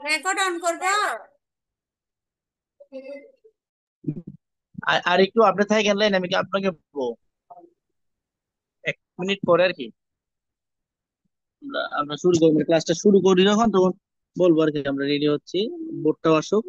Record on করবা। আর একটু আপনি থাকেন লাইন, আমি কি আপনাকে বলবো 1 মিনিট পরে আর কি। আমরা শুরু করবো, ক্লাসটা শুরু করি যখন তখন বলবো আর কি। আমরা রেডি হচ্ছি, বোর্ডটাও আসুক।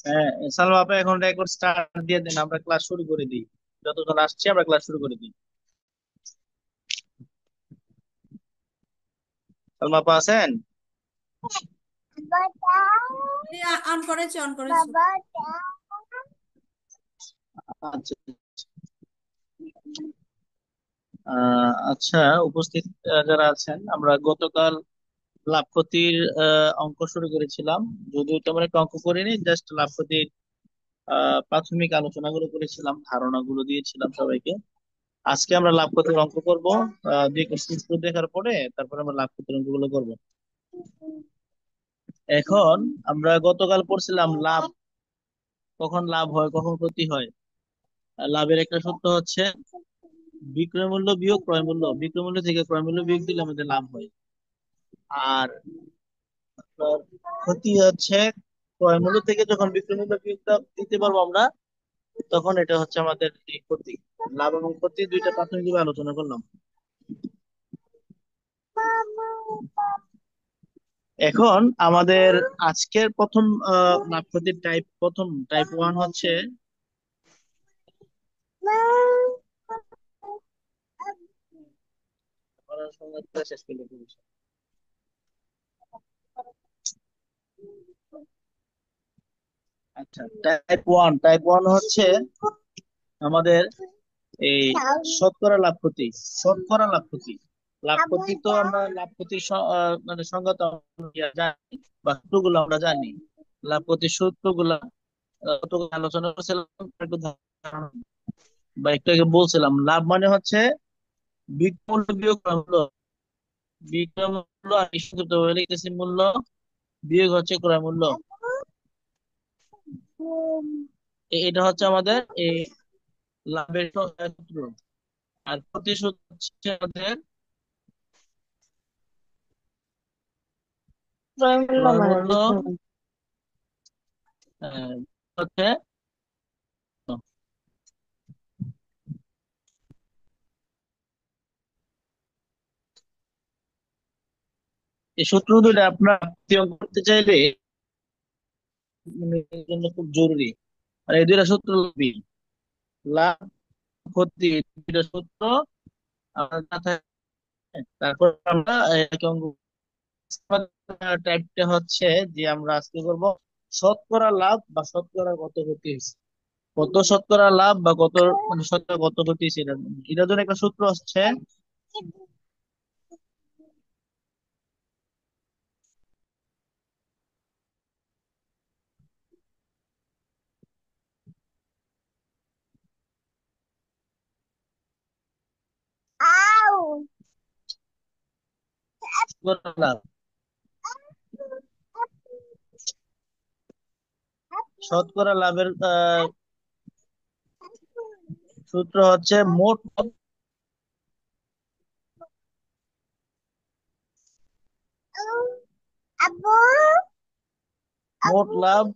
হ্যাঁ, সালমা আপা এখন রেকর্ড স্টার্ট দিয়ে দেন, আমরা ক্লাস শুরু করে দিই। যতক্ষণ আসছি আমরা ক্লাস শুরু করে দিই। সালমা আপা আছেন? অন করেছি, অন করেছি। আচ্ছা। আচ্ছা, উপস্থিত যারা আছেন, আমরা গতকাল লাভ ক্ষতির অঙ্ক শুরু করেছিলাম। যদিও তেমন একটা অঙ্ক করিনি, জাস্ট লাভ ক্ষতির প্রাথমিক আলোচনাগুলো করেছিলাম, ধারণাগুলো দিয়েছিলাম সবাইকে। আজকে আমরা লাভ ক্ষতির অঙ্ক করবো। দুই কোশ্চেন দেখার পরে তারপরে আমরা লাভ ক্ষতির অঙ্কগুলো করবো। এখন আমরা গতকাল পড়ছিলাম লাভ কখন লাভ হয় কখন ক্ষতি হয়। লাভের একটা সূত্র হচ্ছে বিক্রয় মূল্য বিয়োগ ক্রয় মূল্য, বিক্রয় মূল্য থেকে ক্রয় মূল্য বিয়োগ দিলে আমাদের লাভ হয়। আর আপনার ক্ষতি হচ্ছে ক্রয় মূল্য থেকে যখন বিক্রয় মূল্য বিয়োগটা দিতে পারবো আমরা, তখন এটা হচ্ছে আমাদের এই ক্ষতি। লাভ এবং ক্ষতি দুইটা প্রাথমিকভাবে আলোচনা করলাম। এখন আমাদের আজকের প্রথম লাভ ক্ষতির টাইপ, প্রথম টাইপ ওয়ান হচ্ছে শেষ করলে আচ্ছা, টাইপ ওয়ান হচ্ছে আমাদের এই শতকরা লাভ ক্ষতি। শতকরা লাভ ক্ষতি, লাভ ক্ষতি তো আমরা লাভ ক্ষতির মানে সংজ্ঞা তো আমরা জানি, বা সূত্রগুলো আমরা জানি। লাভ ক্ষতির সূত্রগুলা কতগুলো আলোচনা করছিলাম, একটু বা একটু আগে বলছিলাম। লাভ মানে হচ্ছে বিক্রয় মূল্য বিয়োগ করা হলো, বিক্রয় মূল্য আর সংক্ষিপ্ত ভাবে লিখতেছি মূল্য বিয়োগ হচ্ছে ক্রয় মূল্য। এটা হচ্ছে আমাদের এই লাভের সূত্র। আর প্রতিশোধ হচ্ছে আমাদের জয়মুল্লাহ ক্রয় মানে মূল্য হচ্ছে এই সূত্র দুটো আপনার অঙ্ক করতে চাইলে মানে এর জন্য খুব জরুরি। আর এই দুইটা সূত্র লাগবে, লাভ ক্ষতি, এই দুইটা সূত্র আমাদের মাথায়। তারপর আমরা এক অঙ্ক টাইপটা হচ্ছে যে আমরা আজকে করব শতকরা লাভ বা শতকরা কত ক্ষতি হয়েছে, কত শতকরা লাভ বা কত মানে শতকরা কত ক্ষতি হয়েছে। এটার জন্য একটা সূত্র হচ্ছে শতকরা লাভ। শতকরা লাভের সূত্র হচ্ছে মোট লাভ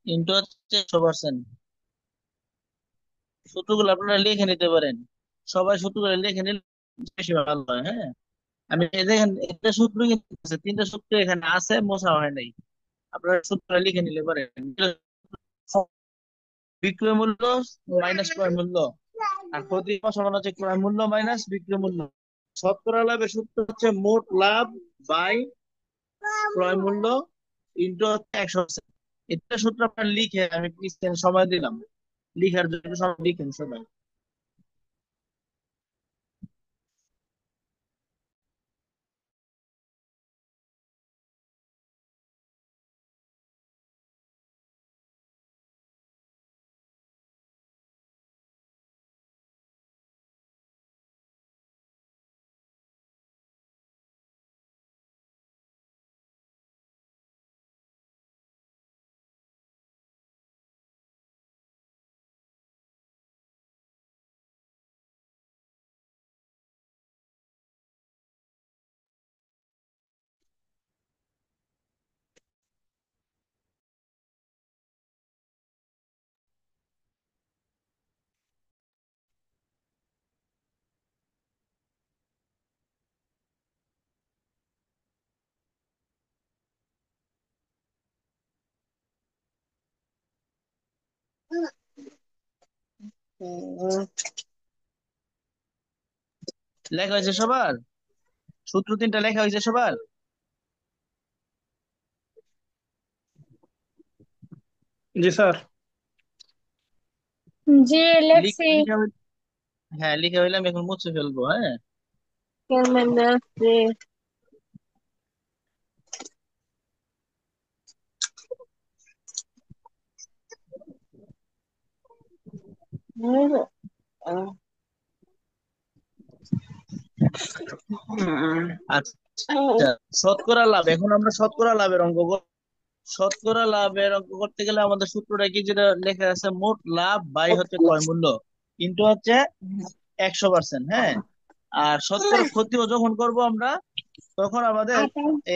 ইন্টু হচ্ছে 100%। সূত্রগুলো আপনারা লিখে নিতে পারেন, সবাই সূত্রগুলো লিখে নিলে বেশি ভালো হয়। হ্যাঁ, আমি এই দেখেন একটা সূত্র কিন্তু আছে, তিনটা সূত্র এখানে আছে, মোছা হয় নাই। আপনারা সূত্র লিখে নিলে পারেন। বিক্রয় মূল্য মাইনাস ক্রয় মূল্য, আর প্রতি মাস সমান হচ্ছে ক্রয় মূল্য মাইনাস বিক্রয় মূল্য। শতকরা লাভের সূত্র হচ্ছে মোট লাভ বাই ক্রয় মূল্য ইন্টু হচ্ছে 100%। এটা সূত্র আপনার লিখে আমি সময় দিলাম, লিখার জন্য সময় লিখেন সবাই। লেখা হয়েছে সবার? সূত্র তিনটা লেখা হয়েছে সবার? জি স্যার। জি লেখছি। লিখা হ্যাঁ, লিখে হইলে আমি এখন মুছে ফেলবো। হ্যাঁ, জি। আচ্ছা, শতকরা লাভ, এখন আমরা শতকরা লাভের অঙ্ক করব। শতকরা লাভের অঙ্ক করতে গেলে আমাদের সূত্রটা কি, যেটা লেখা আছে মোট লাভ বাই হচ্ছে ক্রয় মূল্য কিন্তু হচ্ছে 100%। হ্যাঁ, আর শতকরা ক্ষতিও যখন করব আমরা, তখন আমাদের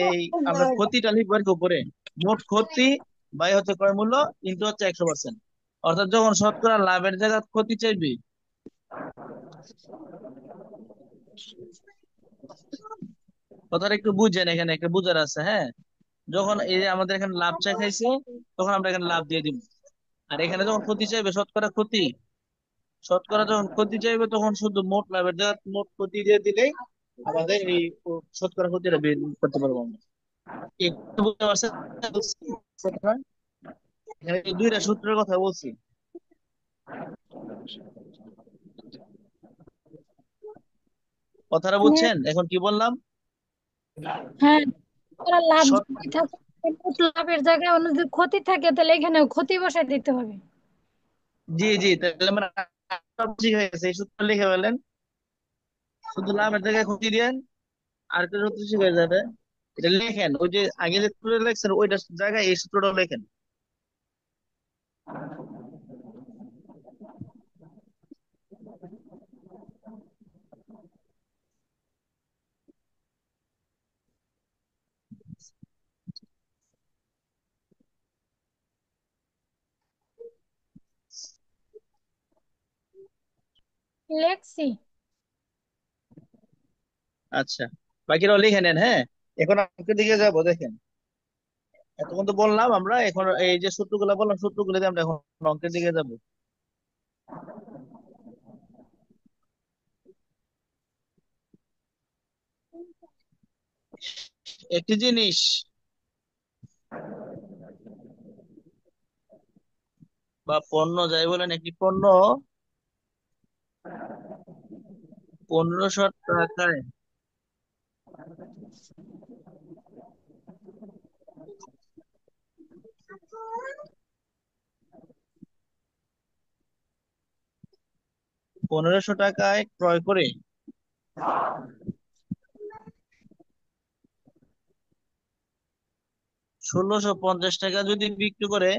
এই আমরা ক্ষতিটা লিখবো আর কি উপরে, মোট ক্ষতি বাই হচ্ছে ক্রয় মূল্য কিন্তু হচ্ছে 100%। অর্থাৎ যখন শতকরা লাভের জায়গায় ক্ষতি চাইবি, কথাটা একটু বুঝেন, এখানে একটা বুঝার আছে। হ্যাঁ, যখন এই যে আমাদের এখানে লাভ চাই খাইছে, তখন আমরা এখানে লাভ দিয়ে দিব। আর এখানে যখন ক্ষতি চাইবে, শতকরা ক্ষতি, শতকরা যখন ক্ষতি চাইবে তখন শুধু মোট লাভের জায়গায় মোট ক্ষতি দিয়ে দিলেই আমাদের এই শতকরা ক্ষতিটা বের করতে পারবো আমরা। একটু বুঝতে পারছেন? এখানে এই দুইটা সূত্রের কথা বলছি। কথাটা বুঝছেন এখন কি বললাম? হ্যাঁ, ওরা লাভ সৎ যদি থাকে, মোট লাভের জায়গায় অন্য যদি ক্ষতি থাকে তাহলে এখানে ক্ষতি বসায় দিতে হবে। জি জি, তাহলে আমরা ঠিক হয়ে গেছে, এই সূত্র লিখে ফেলেন, শুধু লাভের জায়গায় ক্ষতি দিয়েন, আর একটা সূত্র ঠিক হয়ে যাবে। এটা লেখেন, ওই যে আগে যে সূত্রটা লেখছেন ওইটার জায়গায় এই সূত্রটাও লেখেন। লেখছি। আচ্ছা, বাকিরাও লিখে নেন। হ্যাঁ, এখন অঙ্কের দিকে যাবো। দেখেন, এতক্ষণ তো বললাম আমরা, এখন এই যে সূত্রগুলো বললাম সূত্রগুলো দিয়ে আমরা এখন অঙ্কের দিকে যাব। একটি জিনিস বা পণ্য যাই বলেন, একটি পণ্য 1500 টাকায় 1500 টাকায় ক্রয় করে 1650 টাকা যদি বিক্রি করে,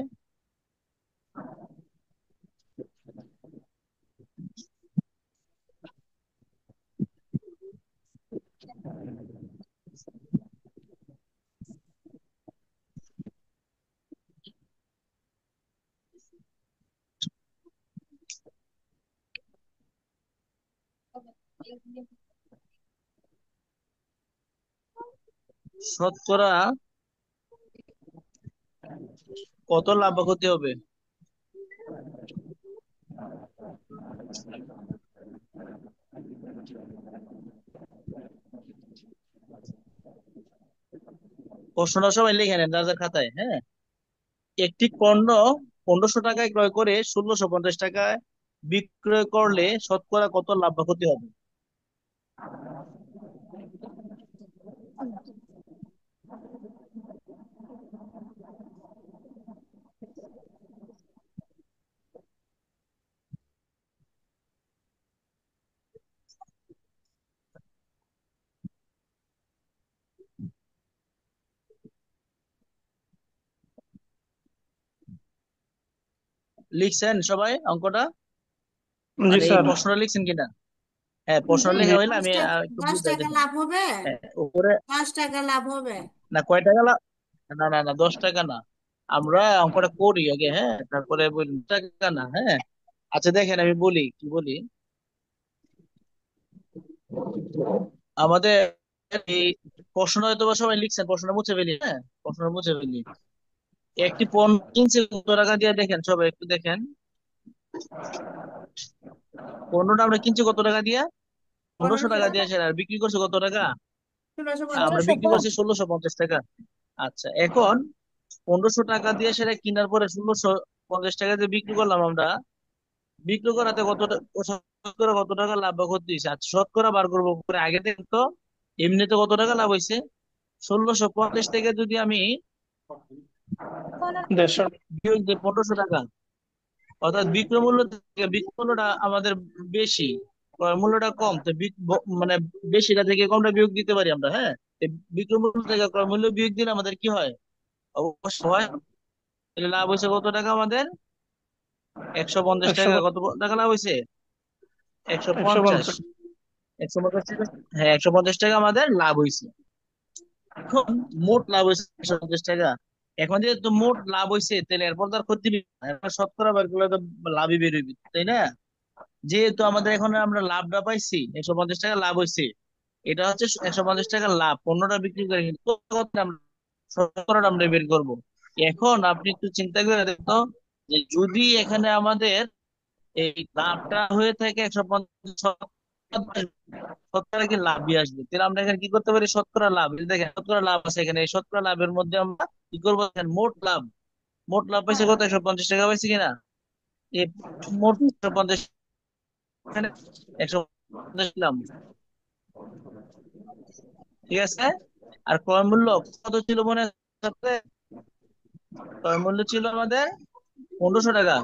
শতকরা কত লাভ বা ক্ষতি হবে? প্রশ্নটা সবাই লিখে নেন যার যার খাতায়। হ্যাঁ, একটি পণ্য 1500 টাকায় ক্রয় করে 1650 টাকায় বিক্রয় করলে শতকরা কত লাভ বা ক্ষতি হবে? লিখছেন সবাই অঙ্কটা? জি মানে এই স্যার। প্রশ্নটা লিখছেন কিনা? হ্যাঁ, প্রশ্ন জি, লেখা জি হইলে দশ আমি টাকা একটু 10 বুঝাই টাকা দেখুন। লাভ হবে। হ্যাঁ, উপরে 10 টাকা লাভ হবে। না, কয় টাকা লাভ? না না না, 10 টাকা না। আমরা অঙ্কটা করি আগে, হ্যাঁ, তারপরে বলি টাকা না। হ্যাঁ, আচ্ছা দেখেন আমি বলি, কি বলি। আমাদের এই প্রশ্নটা হয়তো বা সবাই লিখছেন, প্রশ্নটা মুছে ফেলি। হ্যাঁ, প্রশ্নটা মুছে ফেলি। একটি পণ্য কিনছে কত টাকা দিয়ে, দেখেন সবাই একটু দেখেন। পণ্যটা আমরা কিনছি কত টাকা দিয়ে? 1500 টাকা 1500 দিয়ে, সেটা আর বিক্রি করছে কত টাকা? আমরা 1650। বিক্রি করছি 1650 টাকা। আচ্ছা, এখন 1500 টাকা দিয়ে সেটা কেনার পরে 1650 টাকা দিয়ে বিক্রি করলাম আমরা। বিক্রি করাতে শতকরা কত টাকা লাভ বা ক্ষতি হয়েছে? আচ্ছা, শতকরা বার করবো করে আগে থেকে তো এমনিতে কত টাকা লাভ হয়েছে? 1650 থেকে যদি আমি 150। বিয়োগ দিই 1500 টাকা, অর্থাৎ বিক্রয় মূল্য থেকে বিক্রয় মূল্যটা আমাদের বেশি, ক্রয় মূল্যটা কম, তো মানে বেশিটা থেকে কমটা বিয়োগ দিতে পারি আমরা। হ্যাঁ, তো বিক্রয় মূল্য থেকে ক্রয় মূল্য বিয়োগ দিলে আমাদের কি হয়? অবশ্য হয়। তাহলে লাভ হয়েছে কত টাকা আমাদের? 150 টাকা। 150। কত টাকা লাভ হয়েছে? 150। 150। 150 টাকা। হ্যাঁ, 150 টাকা আমাদের লাভ হয়েছে। এখন মোট লাভ হয়েছে 150 টাকা। এখন যেহেতু মোট লাভ হয়েছে, তাহলে এরপর তার ক্ষতি নেই। এরপর শতকরা বার করলে তো লাভই বেরোবে, তাই না? যেহেতু আমাদের এখন আমরা লাভটা পাইছি, 150 টাকা লাভ হয়েছে, এটা হচ্ছে 150 টাকা লাভ, পণ্যটা বিক্রি করে কিন্তু কত আমরা শতকরাটা আমরা বের করবো। এখন আপনি একটু চিন্তা করে দেখতো, যে যদি এখানে আমাদের এই লাভটা হয়ে থাকে 150, শতকরা কি লাভই আসবে, তাহলে আমরা এখানে কি করতে পারি? শতকরা লাভ, এই দেখেন শতকরা লাভ আছে এখানে, এই শতকরা লাভের মধ্যে আমরা কি করবো? দেখেন মোট লাভ, মোট লাভ পাইছে কত? 150 টাকা পাইছে কিনা? এই মোট 150, এখানে 150 দিলাম, ঠিক আছে। আর ক্রয় মূল্য কত ছিল মনে আছে? ক্রয় মূল্য ছিল আমাদের 1500 টাকা।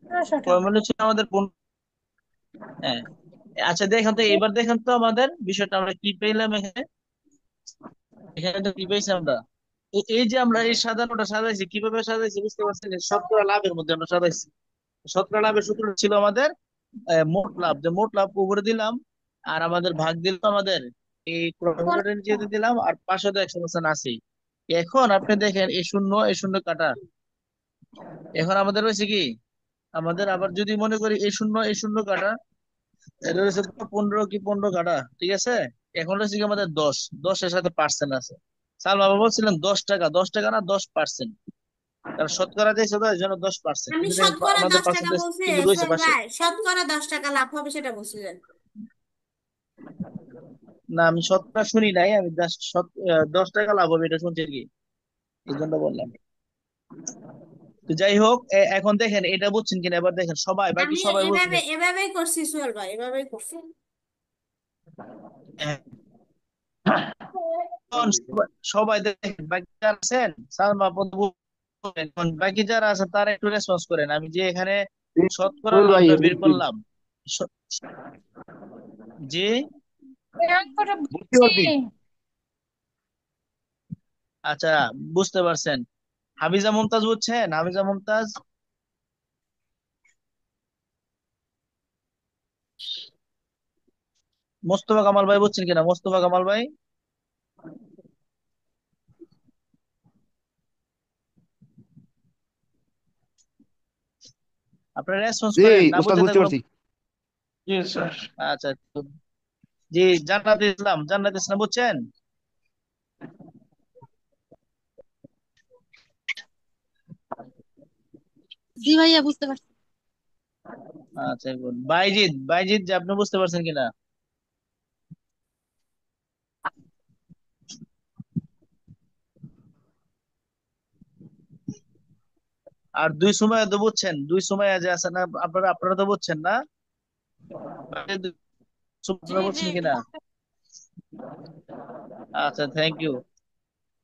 1500 ক্রয় টাকা। মূল্য ছিল আমাদের হ্যাঁ। আচ্ছা দেখেন তো, এবার দেখেন তো আমাদের বিষয়টা আমরা কি পেলাম এখানে। এখানে তো কি পেয়েছি আমরা? এই যে আমরা এই সাজানোটা সাজাইছি, কিভাবে সাজাইছি বুঝতে পারছেন? এই শতকরা লাভের মধ্যে আমরা সাজাইছি। শতকরা লাভের সূত্র ছিল আমাদের মোট লাভ, যে মোট লাভ উপরে দিলাম, আর আমাদের ভাগ দিলাম আমাদের এই ক্রয় মূল্যটা নিচে দিলাম, আর পাঁচশো তো 100% আছেই। এখন আপনি দেখেন এই শূন্য কাটা, এখন আমাদের রয়েছে কি? আমাদের আবার যদি মনে করি এই শূন্য কাটা, এটা রয়েছে 15 কি 15 কাটা, ঠিক আছে। এখন রয়েছে কি আমাদের 10, 10-এর সাথে পার্সেন্ট আছে। সাল বাবা বলছিলেন 10 টাকা, 10 টাকা না 10%, কারণ শতকরা দিয়েছে তো এই জন্য 10%, আমি কিন্তু দেখেন শতকরা আমাদের 10 টাকা পার্সেন্টেজ বলছি কিন্তু রয়েছে সোহেল পাশে। ভাই, শতকরা 10 টাকা লাভ হবে সেটা বলছিলেন। না, আমি শতকরা শুনি নাই, আমি জাস্ট 10 টাকা লাভ হবে এটা শুনছি আর কি, এই জন্য বললাম। তো যাই হোক, এখন দেখেন এটা বুঝছেন কিনা, এবার দেখেন সবাই, বাকি আমি সবাই এভাবে বুঝলেন? এভাবেই করছি সোহেল ভাই, এভাবেই করছি। এখন সবাই দেখেন, বাকি যারা আছেন সালমা বন্ধু, এখন বাকি যারা আছেন তারা একটু রেসপন্স করেন। আমি যে এখানে শতকরা সোহেল ভাই লাভটা বের বলছি। করলাম, স- জি। এই অঙ্কটা বুঝতে বুঝছি। পারছি। আচ্ছা, বুঝতে পারছেন। হাফিজা মুমতাজ বুঝছেন? হাফিজা মুমতাজ, মোস্তফা কামাল ভাই বুঝছেন কিনা? মোস্তফা কামাল ভাই, আপনারা রেসপন্স জি করেন, না উস্তাদ বুঝে বুঝতে থাকবো। পারছি। আচ্ছা, জি। জান্নাত ইসলাম বুঝছেন? জি ভাইয়া বুঝতে পারছি। আচ্ছা, good. বাইজিদ, বাইজিদ যে আপনি বুঝতে পারছেন কিনা? আর দুই সময় তো বুঝছেন, দুই সময় যে আছে না, আপনারা আপনারা তো বুঝছেন না? দুই সময় জি আপনারা জি বুঝছেন কিনা? আচ্ছা, থ্যাংক ইউ।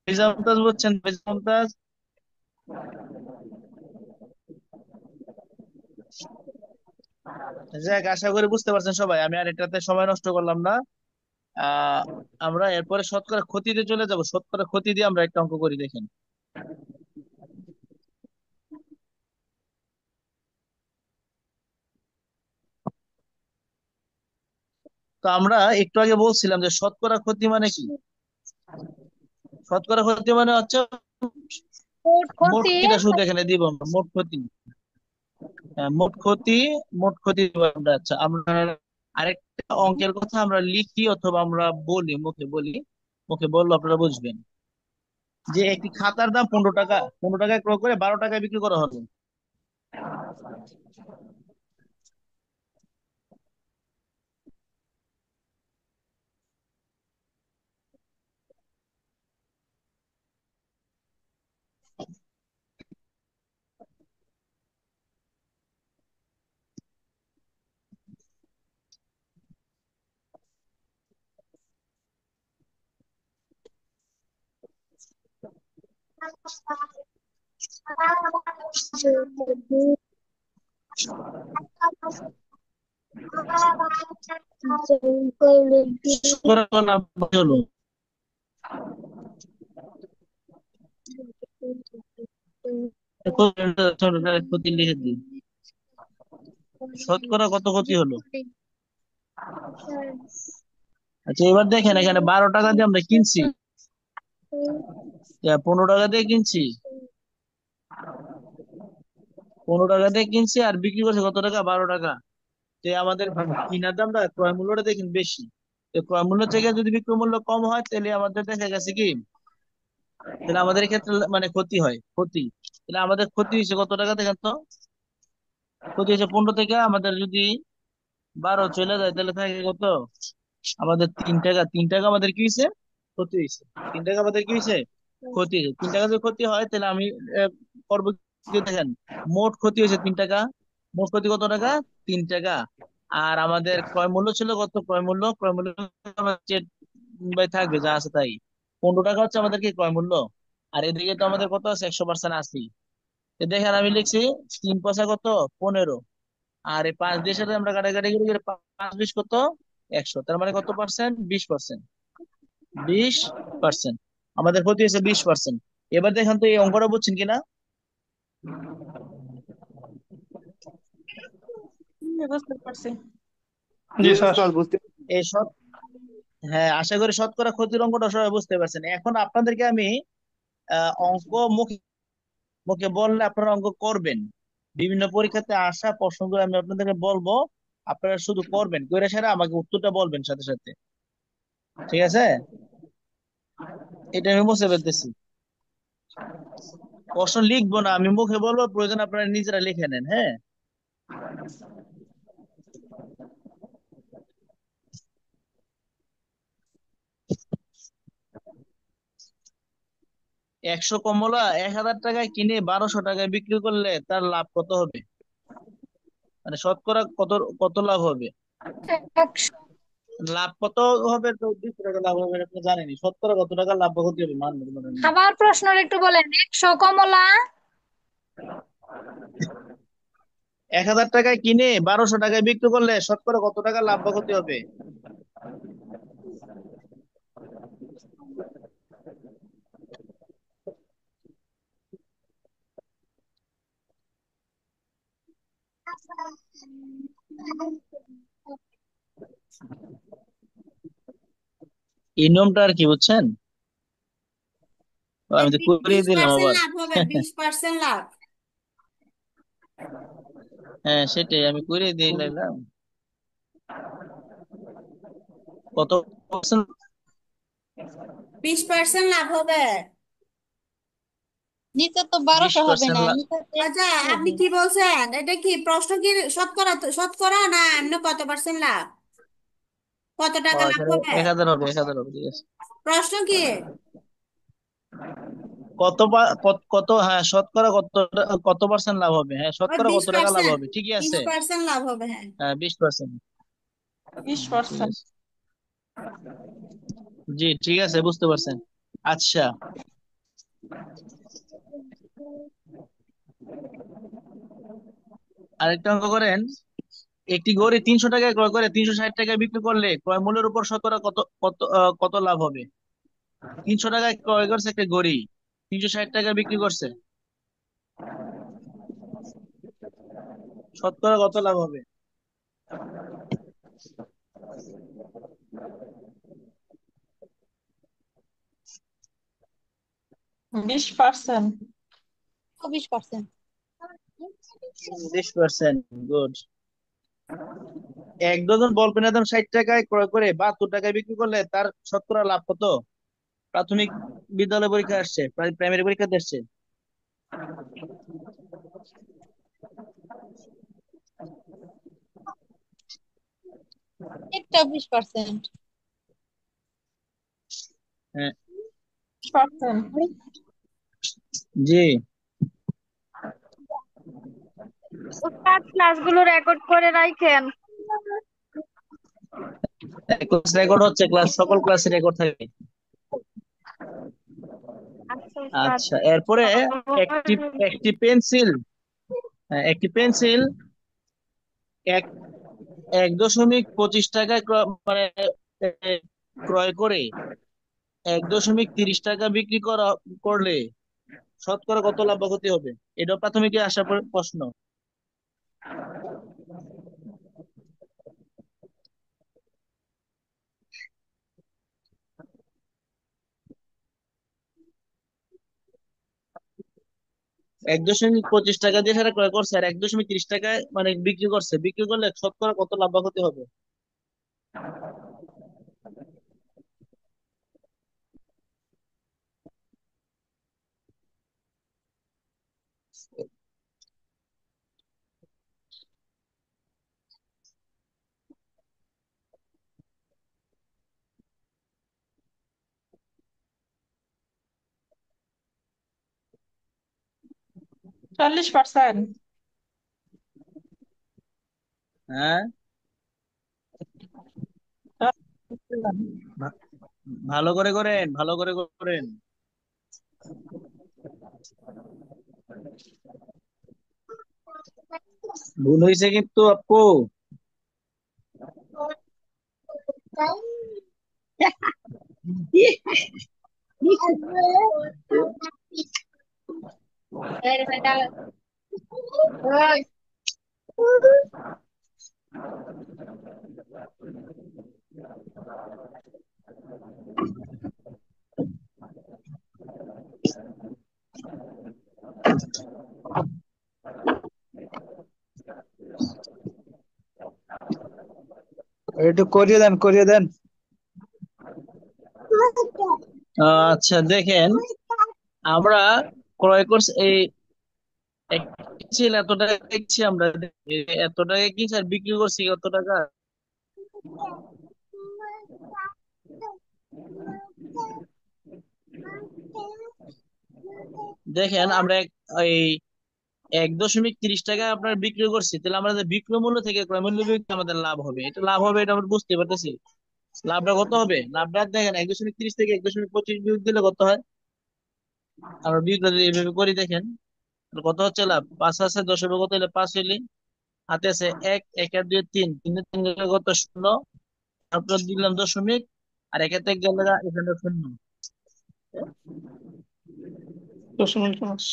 ফিজা মুমতাজ বুঝছেন? ফিজা মুমতাজ, যাক, আশা করি বুঝতে পারছেন সবাই। আমি আর এটাতে সময় নষ্ট করলাম না। আহ আমরা এরপরে শতকরা ক্ষতিতে চলে যাব। শতকরা ক্ষতি দিয়ে আমরা একটা অঙ্ক করি, দেখেন। তো আমরা একটু আগে বলছিলাম যে শতকরা ক্ষতি মানে কি? শতকরা ক্ষতি মানে হচ্ছে মোট মোট ক্ষতি। ক্ষতিটা শুধু এখানে দিব আমরা, মোট ক্ষতি। হ্যাঁ, মোট ক্ষতি দিব আমরা। আচ্ছা, আমরা আরেকটা অঙ্কের কথা আমরা লিখি অথবা আমরা বলি, মুখে বলি। মুখে বললে আপনারা বুঝবেন যে একটি খাতার দাম 15 টাকা, 15 টাকায় ক্রয় করে 12 টাকায় বিক্রি করা হলো। শতকরা লাভ হলো, ক্ষতি লিখে দিই। শতকরা কত ক্ষতি হলো? আচ্ছা, এবার দেখেন, এখানে 12 টাকা দিয়ে আমরা কিনছি, 15 টাকা দিয়ে কিনছি, 15 টাকা দিয়ে কিনছি, আর বিক্রি করছে কত টাকা? 12 টাকা। যে আমাদের কিনার দামটা, ক্রয় মূল্যটা দেখেন বেশি। তো ক্রয় মূল্য থেকে যদি বিক্রয় মূল্য কম হয়, তাহলে আমাদের দেখা গেছে কি, তাহলে আমাদের ক্ষেত্রে মানে ক্ষতি হয়, ক্ষতি। তাহলে আমাদের ক্ষতি হয়েছে কত টাকা দেখেন তো? ক্ষতি হয়েছে 15 থেকে, আমাদের যদি 12 চলে যায় তাহলে থাকে কত? আমাদের 3 টাকা। 3 টাকা আমাদের কি হয়েছে? ক্ষতি হয়েছে। 3 টাকা আমাদের কি হয়েছে? ক্ষতি হয়েছে। 3 টাকা যদি ক্ষতি হয়, তাহলে আমি করবো কি দেখেন, মোট ক্ষতি হয়েছে 3 টাকা। মোট ক্ষতি কত টাকা? 3 টাকা। আর আমাদের ক্রয় মূল্য ছিল কত? ক্রয় মূল্য আমার বাই থাকবে যা আছে তাই। 15 টাকা হচ্ছে আমাদের কি ক্রয় মূল্য। আর এদিকে তো আমাদের কত আছে? 100% আশি। তো দেখেন আমি লিখছি 3 পয়সা কত? 15। আর এই 5 দিয়ে সাথে আমরা কাটাকাটি করি, 5 20 কত? 100। তার মানে কত পার্সেন্ট? 20%। 20%। আমাদের ক্ষতি হয়েছে 20%। এবার দেখেন তো এই অঙ্কটা বুঝছেন কিনা? বুঝতে পারছি। জি উস্তাদ বুঝতে। এই শত হ্যাঁ, আশা করি শতকরা ক্ষতির অঙ্কটা সবাই বুঝতে পারছেন। এখন আপনাদেরকে আমি অঙ্ক মুখে মুখে বললে আপনারা অঙ্ক করবেন। বিভিন্ন পরীক্ষাতে আসা প্রশ্নগুলো আমি আপনাদেরকে বলবো, আপনারা শুধু করবেন, করে সেরা আমাকে উত্তরটা বলবেন সাথে সাথে। ঠিক আছে? এটা আমি মুছে ফেলতেছি। প্রশ্ন লিখবো না, আমি মুখে বলবো, প্রয়োজন আপনারা নিজেরা লিখে নেন, হ্যাঁ? 100 কমলা 1000 টাকায় কিনে 1200 টাকায় বিক্রি করলে তার লাভ কত হবে? মানে শতকরা কত, কত লাভ হবে? 100। লাভ কত হবে? তো 200 টাকা লাভ হবে, আপনি জানেনি। শতকরা কত টাকা লাভ বা ক্ষতি হবে মান বলেন না। আবার প্রশ্নটা একটু বলেন। 100 কমলা 1000 টাকায় কিনে 1200 টাকায় বিক্রি করলে শতকরা কত টাকা লাভ বা ক্ষতি হবে? এই নিয়মটা আর কি বুঝছেন? আমি তো করিয়ে বিশ দিলাম পার্সেন্ট আবার। লাভ হবে, 20% লাভ। হ্যাঁ সেটাই আমি করিয়ে দিলাম। কত percent? 20% লাভ হবে। নিচে তো বিশ 1200 হবে পার্সেন্ট না, নিচে তো আচ্ছা, 1000 আপনি হবে। কি বলছেন? এটা কি প্রশ্ন, কি শতকরা শতকরা না এমনি কত পার্সেন্ট লাভ, কত টাকা লাভ এখানে হবে? 1000 হবে, 1000 হবে, ঠিক আছে। প্রশ্ন কি? কত, হ্যাঁ শতকরা কত পার্সেন্ট লাভ হবে, হ্যাঁ ওই শতকরা বিশ কত টাকা লাভ পার্সেন্ট হবে, ঠিকই বিশ আছে। পার্সেন্ট লাভ হবে, হ্যাঁ। হ্যাঁ 20%। ঠিক 20%। আছে, জি ঠিক আছে, বুঝতে পারছেন। আচ্ছা, আরেকটা অঙ্ক করেন। একটি গড়ি 300 টাকায় ক্রয় করে 360 টাকায় বিক্রি করলে ক্রয় মূল্যের উপর শতকরা কত কত কত লাভ হবে? 300 টাকায় ক্রয় করছে একটা গড়ি, 360 টাকায় বিক্রি করছে, শতকরা কত লাভ হবে? বিশ পার্সেন্ট। 20%। 20%, গুড। এক ডজন বল পেনের দাম 60 টাকায় ক্রয় করে 72 টাকায় বিক্রি করলে তার শতকরা লাভ কত? প্রাথমিক বিদ্যালয় পরীক্ষা আসছে, প্রাইমারি পরীক্ষাতে আসছে। একটা 20%। হ্যাঁ, 20%। জি। ওস্তাদ ক্লাসগুলো রেকর্ড করে রাখেন। ক্লাস রেকর্ড হচ্ছে, সকল ক্লাসে রেকর্ড থাকে। আচ্ছা ওস্তাদ। আচ্ছা, এরপরে একটি একটি পেন্সিল, একটি পেন্সিল এক 1.25 টাকায় মানে এ, ক্রয় করে 1.30 টাকা বিক্রি করলে শতকরা কত লাভ বা ক্ষতি হবে? এটা প্রাথমিকে আসা প্রশ্ন। 1.25 টাকা দিয়ে সেটা ক্রয় করছে আর 1.30 টাকায় মানে বিক্রি করছে, বিক্রি করলে শতকরা কত লাভ বা ক্ষতি হবে? চল্লিশ পার্সেন্ট। হ্যাঁ, ভা- ভালো করে করেন, ভালো করে করেন। ভুল হয়েছে কিন্তু আপু। একটু করিয়ে দেন, করিয়ে দেন। আচ্ছা দেখেন, আমরা ক্রয় করছি এই ছিল এত টাকা কিনছি আমরা, এত টাকা কিনছি আর বিক্রি করছি কত টাকা? দেখেন আমরা এই 1.30 টাকা আপনার বিক্রি করছি, তাহলে আমরা যে বিক্রয় মূল্য থেকে ক্রয় মূল্য বিয়োগ আমাদের লাভ হবে, এটা লাভ হবে, এটা আমরা বুঝতে পারতেছি। লাভটা কত হবে? লাভটা দেখেন 1.30 থেকে 1.25 বিয়োগ দিলে কত হয়? আমরা বিয়োগটা যদি এইভাবে করি দেখেন, তাহলে কত হচ্ছে লাভ? 5 আছে 10 হবে কত হলে 5 হইলে হাতে আছে এক, একের দুই তিন, তিনের তিন গেলে কত? শূন্য। তারপর দিলাম দশমিক, আর একের এক গেলে এখানে শূন্য। দশমিক পাঁচ।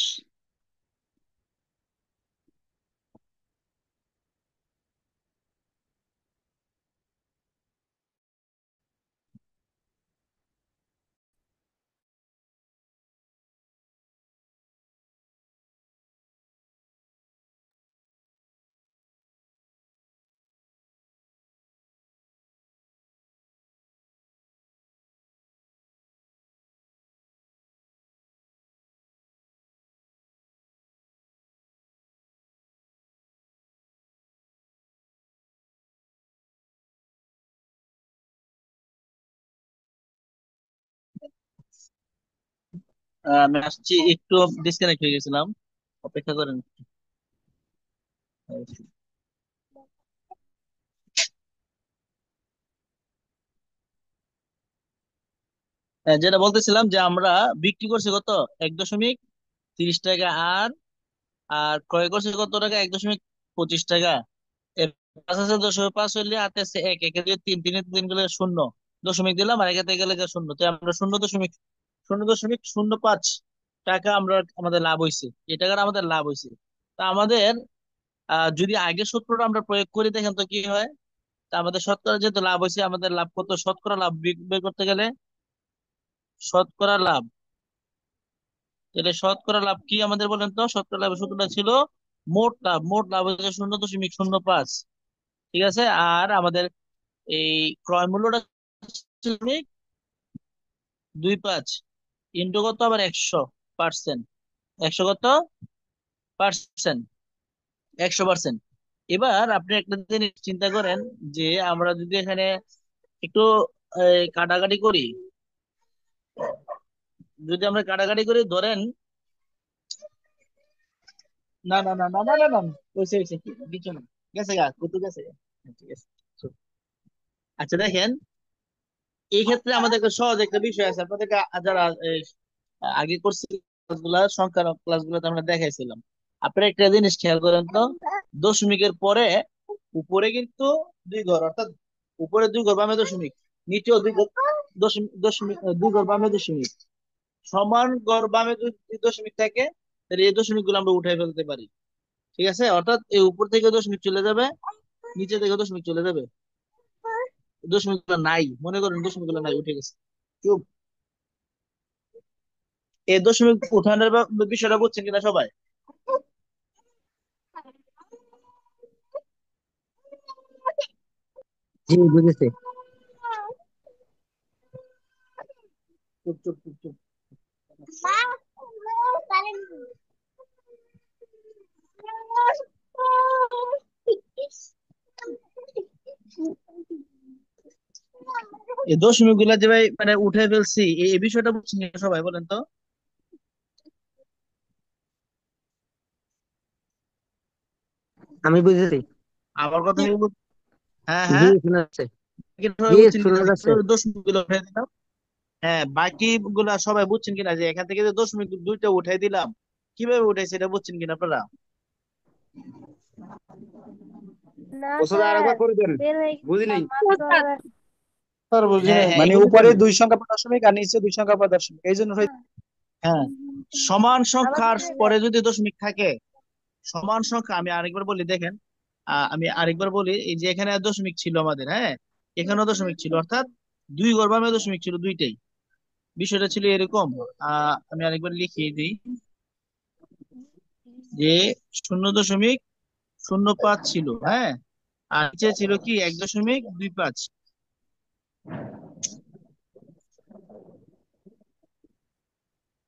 আমি আসছি, একটু ডিসকানেক্ট হয়ে গেছিলাম, অপেক্ষা করেন। যেটা বলতেছিলাম যে আমরা বিক্রি করছি কত? 1.30 টাকা। আর আর ক্রয় করছে কত টাকা? 1.25 টাকা। এর পাঁচ আছে 0.5 হইলে হাতে আছে এক, একে দিয়ে তিন, তিনে তিন গেলে শূন্য, দশমিক দিলাম, আর একে গেলে শূন্য। তো আমরা 0.05 টাকা আমরা আমাদের লাভ হয়েছে, এই টাকাটা আমাদের লাভ হয়েছে। তা আমাদের যদি আগে সূত্রটা আমরা প্রয়োগ করি, দেখেন তো কি হয়। তা আমাদের শতকরা যেহেতু লাভ হয়েছে, আমাদের লাভ কত? শতকরা লাভ বের করতে গেলে শতকরা লাভ, তাহলে শতকরা লাভ কি আমাদের বলেন তো? শতকরা লাভের সূত্রটা ছিল মোট লাভ। মোট লাভ হচ্ছে 0.05। ঠিক আছে। আর আমাদের এই ক্রয় মূল্যটা 0.25 ইন্টু কত? আবার 100%। 100 কত পার্সেন্ট? 100%। এবার আপনি একটা জিনিস চিন্তা করেন, যে আমরা যদি এখানে একটু কাটাকাটি করি, যদি আমরা কাটাকাটি করি, ধরেন, না না না না না না না না, হইছে হইছে, কিছু না, গেছে গা, কত গেছে গা। হ্যাঁ, ঠিক আছে। আচ্ছা দেখেন, এই ক্ষেত্রে আমাদের একটা সহজ একটা বিষয় আছে, আপনাদেরকে যারা আগে করছি ক্লাসগুলা, সংখ্যার ক্লাসগুলোতে আমরা দেখাইছিলাম। আপনারা একটা জিনিস খেয়াল করেন তো, দশমিকের পরে উপরে কিন্তু দুই ঘর, অর্থাৎ উপরে দুই ঘর বামে দশমিক, নিচেও দুই ঘর, দশমিক দুই ঘর বামে দশমিক, সমান ঘর বামে যদি দশমিক থাকে, তাহলে এই দশমিক গুলো আমরা উঠাই ফেলতে পারি। ঠিক আছে, অর্থাৎ এই উপর থেকে দশমিক চলে যাবে, নিচে থেকে দশমিক চলে যাবে। দশমিক গুলো নাই, মনে করেন দশমিক গুলো নাই, উঠে গেছে। চুপ। এই দশমিক উঠানোর বিষয়টা বুঝছেন কিনা সবাই? জি বুঝেছি। চুপ চুপ চুপ চুপ। এই দশমিক গুলা যে ভাই মানে উঠে ফেলছি, এই বিষয়টা বুঝছেন কিনা সবাই বলেন তো? আমি বুঝেছি। আমার কথা কি হ্যাঁ জি হ্যাঁ, শোনা যাচ্ছে। জি সবাই বুঝছেন কিনা শোনা যে যাচ্ছে। কিভাবে দশমিক গুলো উঠে দিলাম? হ্যাঁ, বাকি গুলা সবাই বুঝছেন কিনা যে এখান থেকে যে দশমিক দুইটা উঠাই দিলাম, কিভাবে উঠাইছে এটা বুঝছেন কিনা আপনারা? না ওষুধ আর স্যার, একবার করে দেন, বের হয়ে বুঝি নাই। স্যার বুঝি হ্যাঁ নাই। হ্যাঁ, মানে এগুলো উপরে জানি। 2 সংখ্যা পর দশমিক আর নিচে 2 সংখ্যা পর দশমিক, এই জন্য হ্যাঁ, সমান আবার সংখ্যার বের হয়ে যায়। পরে যদি দশমিক থাকে, সমান সংখ্যা, আমি আরেকবার বলি দেখেন, আমি আরেকবার বলি, এই যে এখানে দশমিক ছিল আমাদের, হ্যাঁ, এখানেও দশমিক ছিল, অর্থাৎ দুই ঘর বামে দশমিক ছিল দুইটাই। বিষয়টা ছিল এরকম। আমি আরেকবার লিখিয়ে দিই, যে 0.05 ছিল, হ্যাঁ, আর নিচে ছিল কি 1.25।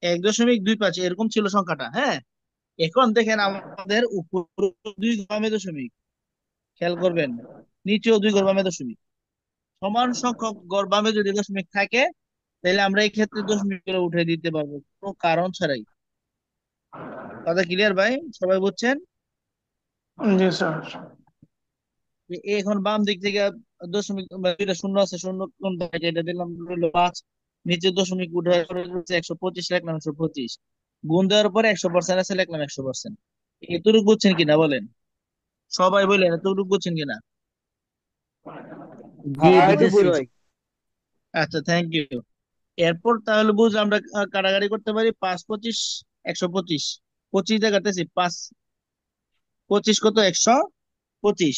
1.25 এরকম ছিল সংখ্যাটা, হ্যাঁ। এখন দেখেন আমাদের উপর দুই ঘর বামে দশমিক, খেয়াল করবেন, নিচেও দুই ঘর বামে দশমিক, সমান সংখ্যক ঘর বামে যদি দশমিক থাকে, তাহলে আমরা এই ক্ষেত্রে দশমিক করে উঠে দিতে পারবো কোনো কারণ ছাড়াই। কথা ক্লিয়ার ভাই? সবাই বুঝছেন? জি স্যার। যে এখন বাম দিক থেকে দশমিক বা যেটা শূন্য আছে, শূন্য কোন থাকে, এটা দিলাম হলো 5, নিচে দশমিক উঠে 125, লিখলাম 125, গুণ দেওয়ার পরে 100% আছে, লিখলাম 100%। এতটুকু বুঝছেন কিনা বলেন? সবাই বললেন এতটুকু বুঝছেন কিনা? জি হ্যাঁ বুঝেছি বুঝছি ভাই। আচ্ছা, থ্যাংক ইউ। এরপর তাহলে বুঝ আমরা কাটাকাটি করতে পারি 5 25 125। 25 দিয়ে কাটতেছি, 5 25 কত, 125।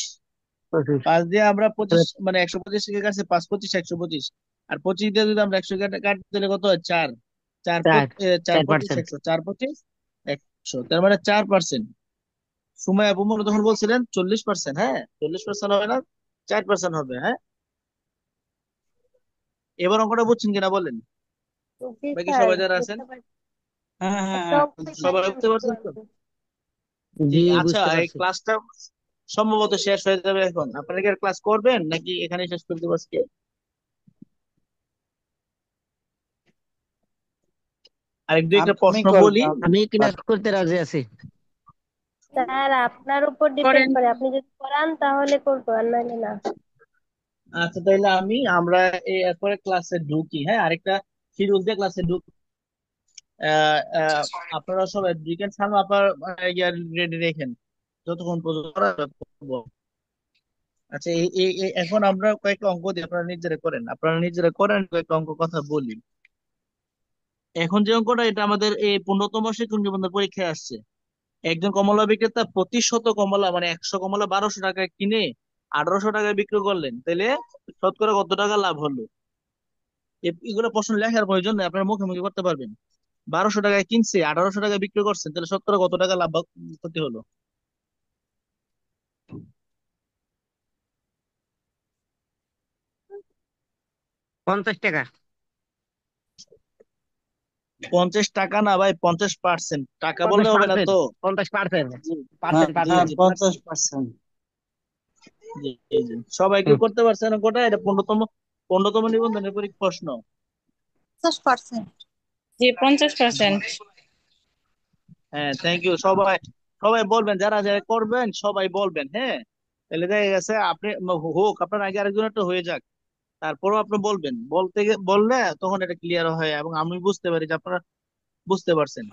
5 দিয়ে আমরা 25 মানে 125 থেকে কাটছে, 5 25 125। আর 25 দিয়ে যদি আমরা 100 কাটতে দিলে কত হয়, 4। 4 চার 4 25 4%। 100, 4 25 100, তার মানে 4%। সময় আপু মনে তখন বলছিলেন 40%। হ্যাঁ, 40% হবে না, 4% হবে। হ্যাঁ, এবার অঙ্কটা বুঝছেন কিনা বলেন, জি বাকি স্যার, সবাই যারা আছেন? বুঝতে পারছি। হ্যাঁ হ্যাঁ একটা হ্যাঁ অঙ্ক বুঝছি। সবাই দেখাইলে আমি বুঝতে বুঝতে পারছেন তো? পারবো। জি। জি আচ্ছা, বুঝতে এই পারছি। ক্লাসটা সম্ভবত শেষ হয়ে যাবে এখন। আপনারা কি আর ক্লাস করবেন নাকি এখানে শেষ করে দেবো আজকে? আরেক দুই একটা আমি প্রশ্ন করবো বলি। আমি ক্লাস করতে রাজি আছি। স্যার, আপনার উপর ডিপেন্ড করেন। করে, আপনি যদি করান তাহলে করবো, আর নাহলে না। আচ্ছা, তাহলে আমরা এরপরে ক্লাসে ঢুকি। হ্যাঁ, আরেকটা শিডিউল দিয়ে ক্লাসে ঢুকি। আহ, আহ, আপনারা সবাই বিকেল সামনে আপনার রেডি রেখেন যতক্ষণ পর্যন্ত করা যায় করবো। আচ্ছা, এখন আমরা কয়েকটা অঙ্ক দিই, আপনারা নিজেরা করেন কয়েকটা অঙ্ক কথা বলি। এখন যে অঙ্কটা, এটা আমাদের এই 15তম শিক্ষক নিবন্ধন পরীক্ষায় আসছে। একজন কমলা বিক্রেতা প্রতি শত কমলা মানে 100 কমলা 1200 টাকায় কিনে 1800 টাকায় বিক্রি করলেন, তাহলে শতকরা কত টাকা লাভ হলো? এগুলো প্রশ্ন লেখার প্রয়োজন নেই, আপনারা মুখে মুখে করতে পারবেন। 1200 টাকায় কিনছে, 1800 টাকায় বিক্রি করছেন, তাহলে শতকরা কত টাকা লাভ ক্ষতি হলো? 50 টাকা। 50 টাকা না ভাই, 50%। টাকা বললে পঞ্চাশ হবে না পার্সেন্ট তো। 50%। জি হ্যাঁ পার্সেন্ট জি হ্যাঁ পার্সেন্ট। জি, 50%। জি জি জি। সবাই কি করতে পারছেন গোটা? এটা 15তম নিবন্ধনের পরীক্ষা প্রশ্ন। 50%। জি, 50%। হ্যাঁ, থ্যাংক ইউ। সবাই সবাই বলবেন, যারা যারা করবেন সবাই বলবেন। হ্যাঁ, তাহলে দেখা গেছে আপনি হোক আপনার আগে আরেকজন একটা হয়ে যাক, তারপরও আপনি বলবেন। বললে তখন এটা ক্লিয়ার হয় এবং আমি বুঝতে পারি যে আপনারা বুঝতে পারছেন।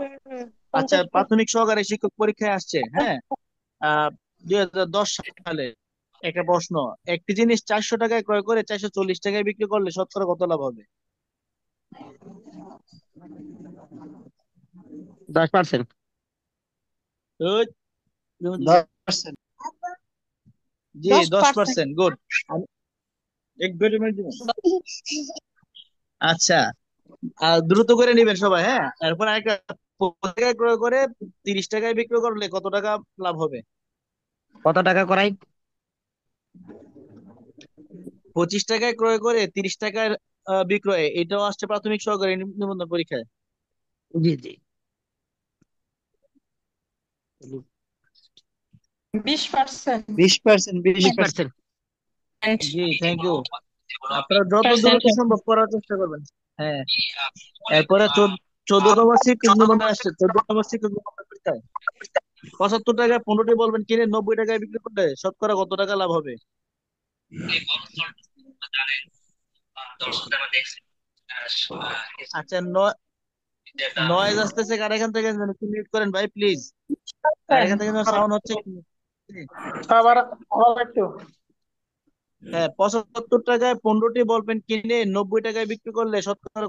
আচ্ছা, 50%। প্রাথমিক সহকারী শিক্ষক পরীক্ষায় আসছে। হ্যাঁ, 2010 সালে একটা প্রশ্ন। একটি জিনিস 400 টাকায় ক্রয় করে 440 টাকায় বিক্রি করলে শতকরা কত লাভ হবে? 10%। ওই, 10%। জি, 10%। 10%। গুড। এক দুই মিনিট দিবেন। আচ্ছা, দ্রুত করে নিবেন সবাই। হ্যাঁ, এরপর আরেকটা, 50 টাকায় ক্রয় করে 30 টাকায় বিক্রি করলে কত টাকা লাভ হবে? কত টাকা করাই? 25 টাকায় ক্রয় করে 30 টাকায় বিক্রয়, এটাও আসছে প্রাথমিক সহকারী নিবন্ধন পরীক্ষায়। জি জি। 20%। 20%। 20%। 20%। জি, থ্যাংক ইউ। আপনারা যত দ্রুত সম্ভব করার চেষ্টা করবেন। হ্যাঁ, এরপরে 14তম শিক্ষক নিবন্ধন আসছে। 14তম শিক্ষক নিবন্ধন পরীক্ষায় 75 টাকায় 15টি বলবেন কিনে 90 টাকায় বিক্রি করলে শতকরা কত টাকা লাভ হবে? আচ্ছা, নয়েজ আসতেছে কার এখান থেকে, যেন একটু মিউট করেন ভাই প্লিজ। কার এখান থেকে সাউন্ড হচ্ছে একটু আবার আবার একটু। হ্যাঁ, 75 টাকায় 15টি বলপেন কিনে 90 টাকায় বিক্রি করলে শতকরা